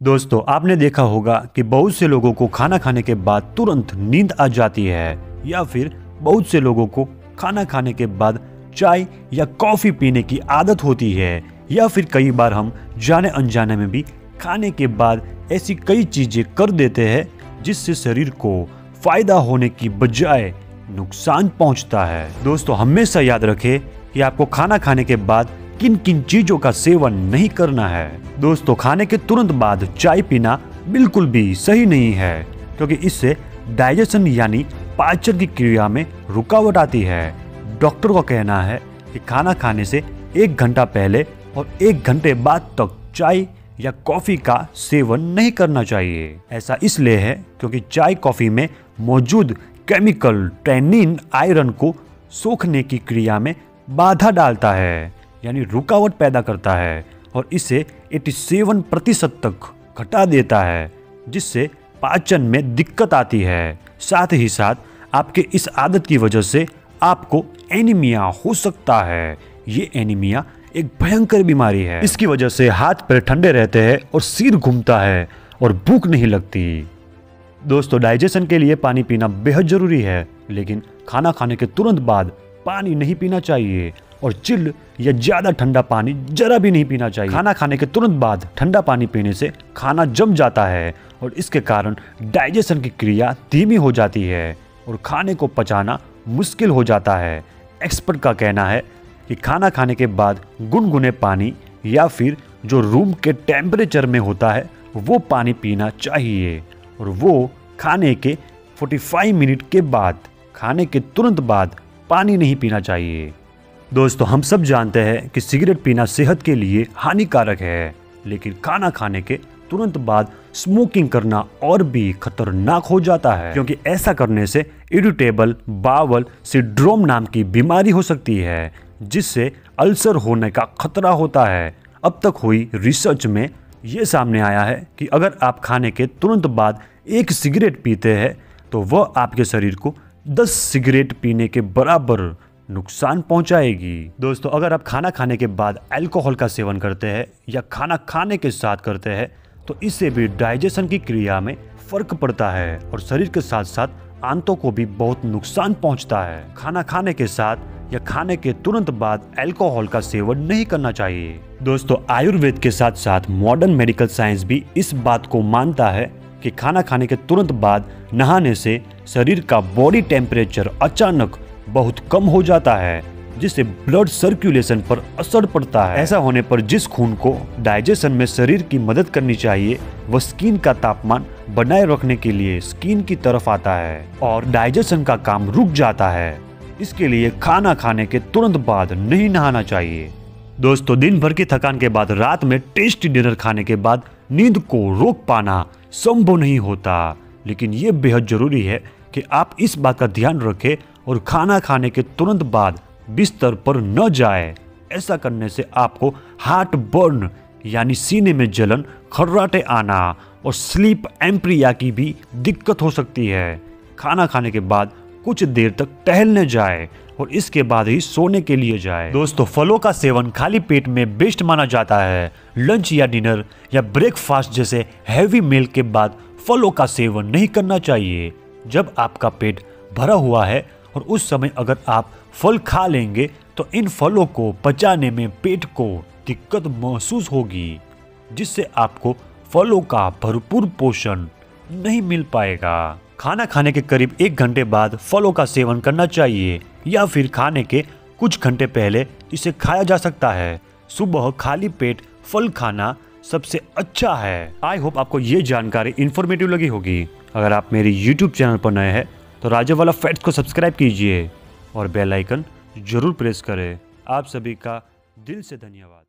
दोस्तों, आपने देखा होगा कि बहुत से लोगों को खाना खाने के बाद तुरंत नींद आ जाती है या फिर बहुत से लोगों को खाना खाने के बाद चाय या कॉफी पीने की आदत होती है या फिर कई बार हम जाने अनजाने में भी खाने के बाद ऐसी कई चीजें कर देते हैं जिससे शरीर को फायदा होने की बजाय नुकसान पहुंचता है। दोस्तों, हमेशा याद रखें कि आपको खाना खाने के बाद किन किन चीजों का सेवन नहीं करना है। दोस्तों, खाने के तुरंत बाद चाय पीना बिल्कुल भी सही नहीं है क्योंकि इससे डाइजेशन यानी पाचन की क्रिया में रुकावट आती है। डॉक्टर का कहना है कि खाना खाने से 1 घंटा पहले और 1 घंटे बाद तक चाय या कॉफी का सेवन नहीं करना चाहिए। ऐसा इसलिए है क्योंकि चाय कॉफी में मौजूद केमिकल टैनिन आयरन को सोखने की क्रिया में बाधा डालता है यानी रुकावट पैदा करता है और इसे 87% तक घटा देता है जिससे पाचन में दिक्कत आती है। साथ ही साथ आपके इस आदत की वजह से आपको एनीमिया हो सकता है। ये एनीमिया एक भयंकर बीमारी है। इसकी वजह से हाथ पैर ठंडे रहते हैं और सिर घूमता है और भूख नहीं लगती। दोस्तों, डाइजेशन के लिए पानी पीना बेहद जरूरी है, लेकिन खाना खाने के तुरंत बाद पानी नहीं पीना चाहिए और चिल्ड या ज्यादा ठंडा पानी जरा भी नहीं पीना चाहिए। खाना खाने के तुरंत बाद ठंडा पानी पीने से खाना जम जाता है और इसके कारण डाइजेशन की क्रिया धीमी हो जाती है और खाने को पचाना मुश्किल हो जाता है। एक्सपर्ट का कहना है कि खाना खाने के बाद गुनगुने पानी या फिर जो रूम के टेम्परेचर में होता है वो पानी पीना चाहिए और वो खाने के 45 मिनट के बाद, खाने के तुरंत बाद पानी नहीं पीना चाहिए। दोस्तों, हम सब जानते हैं कि सिगरेट पीना सेहत के लिए हानिकारक है, लेकिन खाना खाने के तुरंत बाद स्मोकिंग करना और भी खतरनाक हो जाता है क्योंकि ऐसा करने से इरिटेबल बावल सिंड्रोम नाम की बीमारी हो सकती है जिससे अल्सर होने का खतरा होता है। अब तक हुई रिसर्च में ये सामने आया है कि अगर आप खाने के तुरंत बाद 1 सिगरेट पीते हैं तो वह आपके शरीर को 10 सिगरेट पीने के बराबर नुकसान पहुंचाएगी। दोस्तों, अगर आप खाना खाने के बाद अल्कोहल का सेवन करते हैं या खाना खाने के साथ करते हैं तो इससे भी डाइजेशन की क्रिया में फर्क पड़ता है और शरीर के साथ साथ आंतों को भी बहुत नुकसान पहुंचता है। खाना खाने के साथ या खाने के तुरंत बाद अल्कोहल का सेवन नहीं करना चाहिए। दोस्तों, आयुर्वेद के साथ साथ मॉडर्न मेडिकल साइंस भी इस बात को मानता है कि खाना खाने के तुरंत बाद नहाने से शरीर का बॉडी टेम्परेचर अचानक बहुत कम हो जाता है जिससे ब्लड सर्कुलेशन पर असर पड़ता है। ऐसा होने पर जिस खून को डाइजेशन में शरीर की मदद करनी चाहिए वह स्किन का तापमान बनाए रखने के लिए स्किन की तरफ आता है और डाइजेशन का काम रुक जाता है। इसके लिए खाना खाने के तुरंत बाद नहीं नहाना चाहिए। दोस्तों, दिन भर की थकान के बाद रात में टेस्टी डिनर खाने के बाद नींद को रोक पाना संभव नहीं होता, लेकिन ये बेहद जरूरी है कि आप इस बात का ध्यान रखें और खाना खाने के तुरंत बाद बिस्तर पर न जाए। ऐसा करने से आपको हार्ट बर्न यानी सीने में जलन, खर्राटे आना और स्लीप एम्प्रिया की भी दिक्कत हो सकती है। खाना खाने के बाद कुछ देर तक टहलने जाए और इसके बाद ही सोने के लिए जाए। दोस्तों, फलों का सेवन खाली पेट में बेस्ट माना जाता है। लंच या डिनर या ब्रेकफास्ट जैसे हैवी मील के बाद फलों का सेवन नहीं करना चाहिए। जब आपका पेट भरा हुआ है और उस समय अगर आप फल खा लेंगे तो इन फलों को पचाने में पेट को दिक्कत महसूस होगी जिससे आपको फलों का भरपूर पोषण नहीं मिल पाएगा। खाना खाने के करीब 1 घंटे बाद फलों का सेवन करना चाहिए या फिर खाने के कुछ घंटे पहले इसे खाया जा सकता है। सुबह खाली पेट फल खाना सबसे अच्छा है। आई होप आपको ये जानकारी इंफॉर्मेटिव लगी होगी। अगर आप मेरी YouTube चैनल पर नए हैं तो राजा वाला फैक्ट्स को सब्सक्राइब कीजिए और बेल आइकन जरूर प्रेस करें। आप सभी का दिल से धन्यवाद।